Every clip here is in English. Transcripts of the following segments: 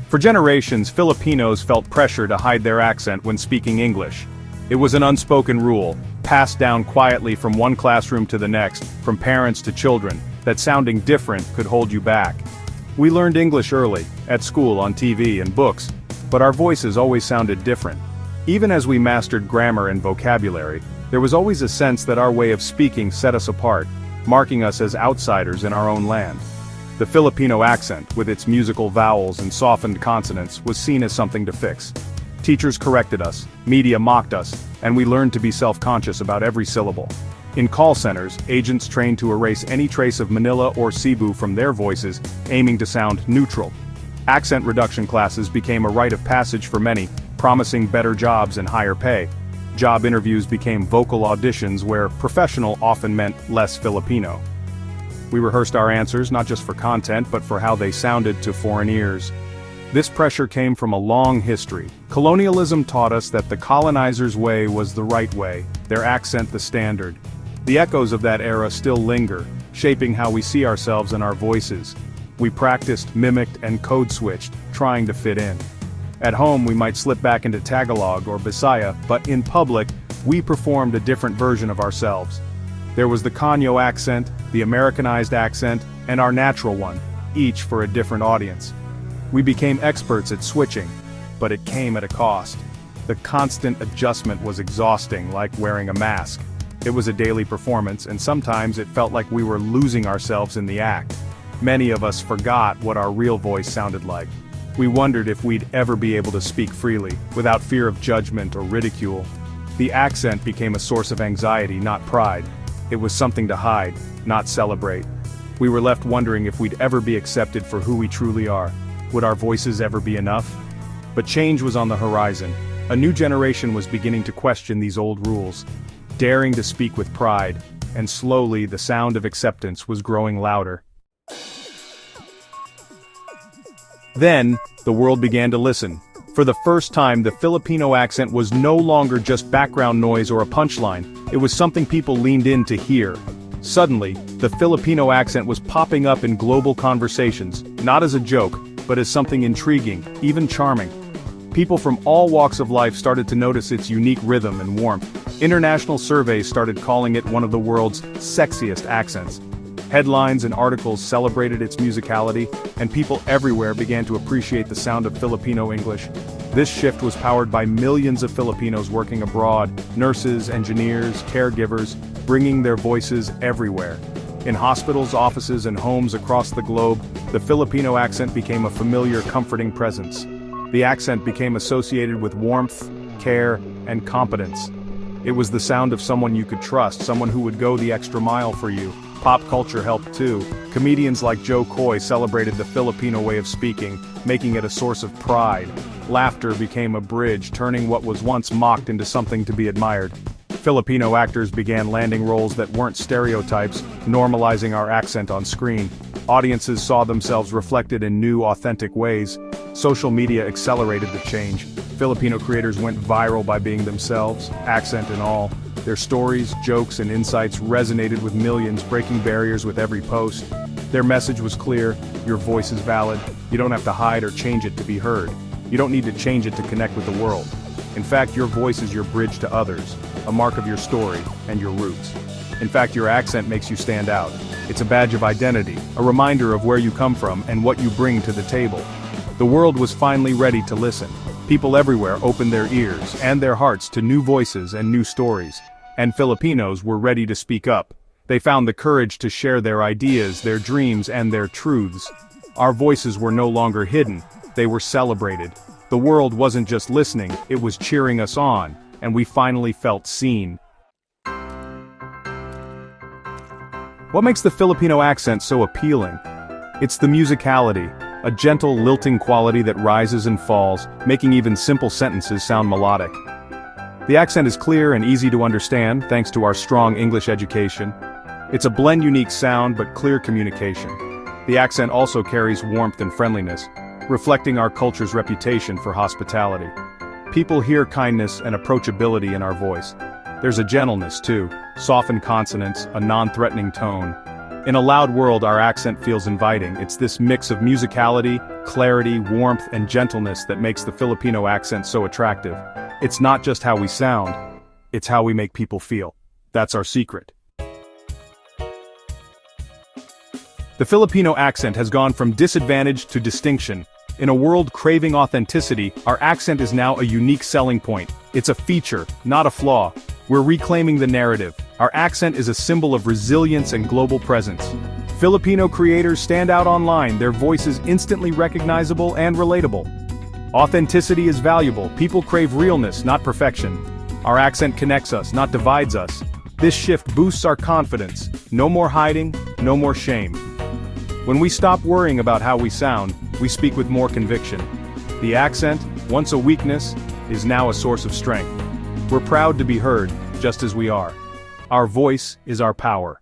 For generations, Filipinos felt pressure to hide their accent when speaking English. It was an unspoken rule, passed down quietly from one classroom to the next, from parents to children, that sounding different could hold you back. We learned English early, at school, on TV and books, but our voices always sounded different. Even as we mastered grammar and vocabulary, there was always a sense that our way of speaking set us apart, marking us as outsiders in our own land. The Filipino accent, with its musical vowels and softened consonants, was seen as something to fix. Teachers corrected us, media mocked us, and we learned to be self-conscious about every syllable. In call centers, agents trained to erase any trace of Manila or Cebu from their voices, aiming to sound neutral. Accent reduction classes became a rite of passage for many, promising better jobs and higher pay. Job interviews became vocal auditions where professional often meant less Filipino. We rehearsed our answers not just for content but for how they sounded to foreign ears. This pressure came from a long history. Colonialism taught us that the colonizers' way was the right way, their accent the standard. The echoes of that era still linger, shaping how we see ourselves and our voices. We practiced, mimicked, and code-switched, trying to fit in. At home we might slip back into Tagalog or Bisaya, but in public, we performed a different version of ourselves. There was the Kanyo accent, the Americanized accent, and our natural one, each for a different audience. We became experts at switching, but it came at a cost. The constant adjustment was exhausting, like wearing a mask. It was a daily performance, and sometimes it felt like we were losing ourselves in the act. Many of us forgot what our real voice sounded like. We wondered if we'd ever be able to speak freely, without fear of judgment or ridicule. The accent became a source of anxiety, not pride. It was something to hide, not celebrate. We were left wondering if we'd ever be accepted for who we truly are. Would our voices ever be enough? But change was on the horizon. A new generation was beginning to question these old rules, daring to speak with pride, and slowly the sound of acceptance was growing louder. Then, the world began to listen. For the first time, the Filipino accent was no longer just background noise or a punchline, it was something people leaned in to hear. Suddenly, the Filipino accent was popping up in global conversations, not as a joke, but as something intriguing, even charming. People from all walks of life started to notice its unique rhythm and warmth. International surveys started calling it one of the world's sexiest accents. Headlines and articles celebrated its musicality, and people everywhere began to appreciate the sound of Filipino English. This shift was powered by millions of Filipinos working abroad, nurses, engineers, caregivers, bringing their voices everywhere. In hospitals, offices, and homes across the globe, the Filipino accent became a familiar, comforting presence. The accent became associated with warmth, care, and competence. It was the sound of someone you could trust, someone who would go the extra mile for you. Pop culture helped too. Comedians like Joe Coy celebrated the Filipino way of speaking, making it a source of pride. Laughter became a bridge, turning what was once mocked into something to be admired. Filipino actors began landing roles that weren't stereotypes, normalizing our accent on screen. Audiences saw themselves reflected in new, authentic ways. Social media accelerated the change. Filipino creators went viral by being themselves, accent and all. Their stories, jokes, and insights resonated with millions, breaking barriers with every post. Their message was clear: your voice is valid. You don't have to hide or change it to be heard. You don't need to change it to connect with the world. In fact, your voice is your bridge to others, a mark of your story and your roots. In fact, your accent makes you stand out. It's a badge of identity, a reminder of where you come from and what you bring to the table. The world was finally ready to listen. People everywhere opened their ears and their hearts to new voices and new stories. And Filipinos were ready to speak up. They found the courage to share their ideas, their dreams, and their truths. Our voices were no longer hidden, they were celebrated. The world wasn't just listening, it was cheering us on, and we finally felt seen. What makes the Filipino accent so appealing? It's the musicality, a gentle, lilting quality that rises and falls, making even simple sentences sound melodic. The accent is clear and easy to understand, thanks to our strong English education. It's a blend unique sound but clear communication. The accent also carries warmth and friendliness, reflecting our culture's reputation for hospitality. People hear kindness and approachability in our voice. There's a gentleness too, softened consonants, a non-threatening tone. In a loud world, our accent feels inviting. It's this mix of musicality, clarity, warmth, and gentleness that makes the Filipino accent so attractive. It's not just how we sound, it's how we make people feel. That's our secret. The Filipino accent has gone from disadvantage to distinction. In a world craving authenticity, our accent is now a unique selling point. It's a feature, not a flaw. We're reclaiming the narrative. Our accent is a symbol of resilience and global presence. Filipino creators stand out online, their voices instantly recognizable and relatable. Authenticity is valuable. People crave realness, not perfection. Our accent connects us, not divides us. This shift boosts our confidence. No more hiding, no more shame. When we stop worrying about how we sound, we speak with more conviction. The accent, once a weakness, is now a source of strength. We're proud to be heard, just as we are. Our voice is our power.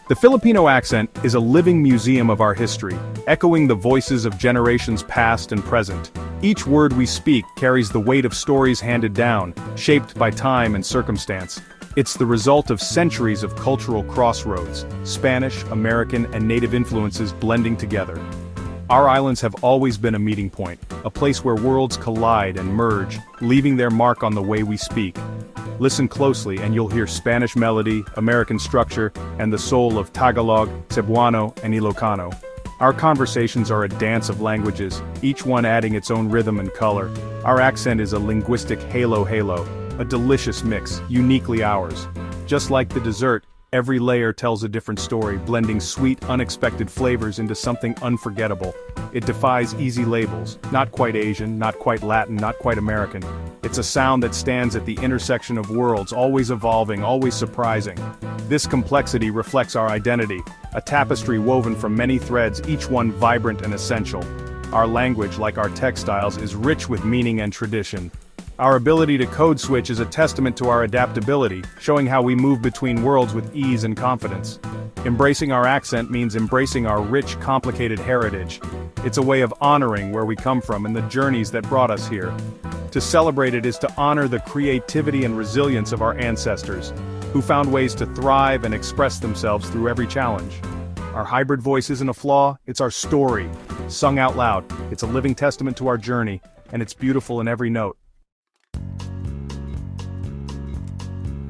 The Filipino accent is a living museum of our history, echoing the voices of generations past and present. Each word we speak carries the weight of stories handed down, shaped by time and circumstance. It's the result of centuries of cultural crossroads, Spanish, American, and native influences blending together. Our islands have always been a meeting point, a place where worlds collide and merge, leaving their mark on the way we speak. Listen closely and you'll hear Spanish melody, American structure, and the soul of Tagalog, Cebuano, and Ilocano. Our conversations are a dance of languages, each one adding its own rhythm and color. Our accent is a linguistic halo, a delicious mix, uniquely ours. Just like the dessert, every layer tells a different story, blending sweet, unexpected flavors into something unforgettable. It defies easy labels, not quite Asian, not quite Latin, not quite American. It's a sound that stands at the intersection of worlds, always evolving, always surprising. This complexity reflects our identity, a tapestry woven from many threads, each one vibrant and essential. Our language, like our textiles, is rich with meaning and tradition. Our ability to code switch is a testament to our adaptability, showing how we move between worlds with ease and confidence. Embracing our accent means embracing our rich, complicated heritage. It's a way of honoring where we come from and the journeys that brought us here. To celebrate it is to honor the creativity and resilience of our ancestors, who found ways to thrive and express themselves through every challenge. Our hybrid voice isn't a flaw, it's our story. Sung out loud, it's a living testament to our journey, and it's beautiful in every note.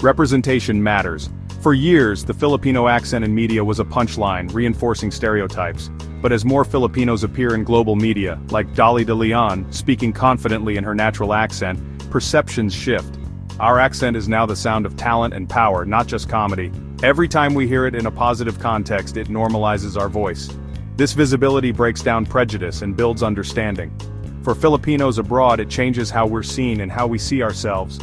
Representation matters. For years, the Filipino accent in media was a punchline, reinforcing stereotypes. But as more Filipinos appear in global media, like Dolly De Leon, speaking confidently in her natural accent, perceptions shift. Our accent is now the sound of talent and power, not just comedy. Every time we hear it in a positive context, it normalizes our voice. This visibility breaks down prejudice and builds understanding. For Filipinos abroad, it changes how we're seen and how we see ourselves.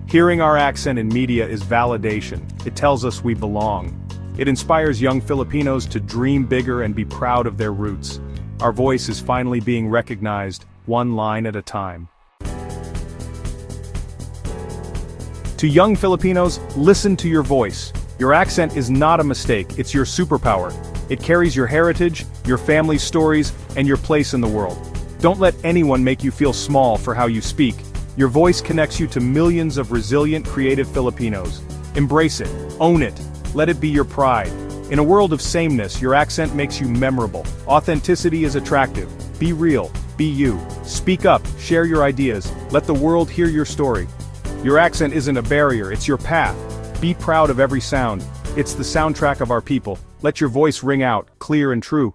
Hearing our accent in media is validation. It tells us we belong. It inspires young Filipinos to dream bigger and be proud of their roots. Our voice is finally being recognized, one line at a time. To young Filipinos, listen to your voice. Your accent is not a mistake, it's your superpower. It carries your heritage, your family's stories, and your place in the world. Don't let anyone make you feel small for how you speak. Your voice connects you to millions of resilient, creative Filipinos. Embrace it, own it, let it be your pride. In a world of sameness, your accent makes you memorable. Authenticity is attractive. Be real, be you. Speak up, share your ideas, let the world hear your story. Your accent isn't a barrier, it's your path. Be proud of every sound. It's the soundtrack of our people. Let your voice ring out, clear and true.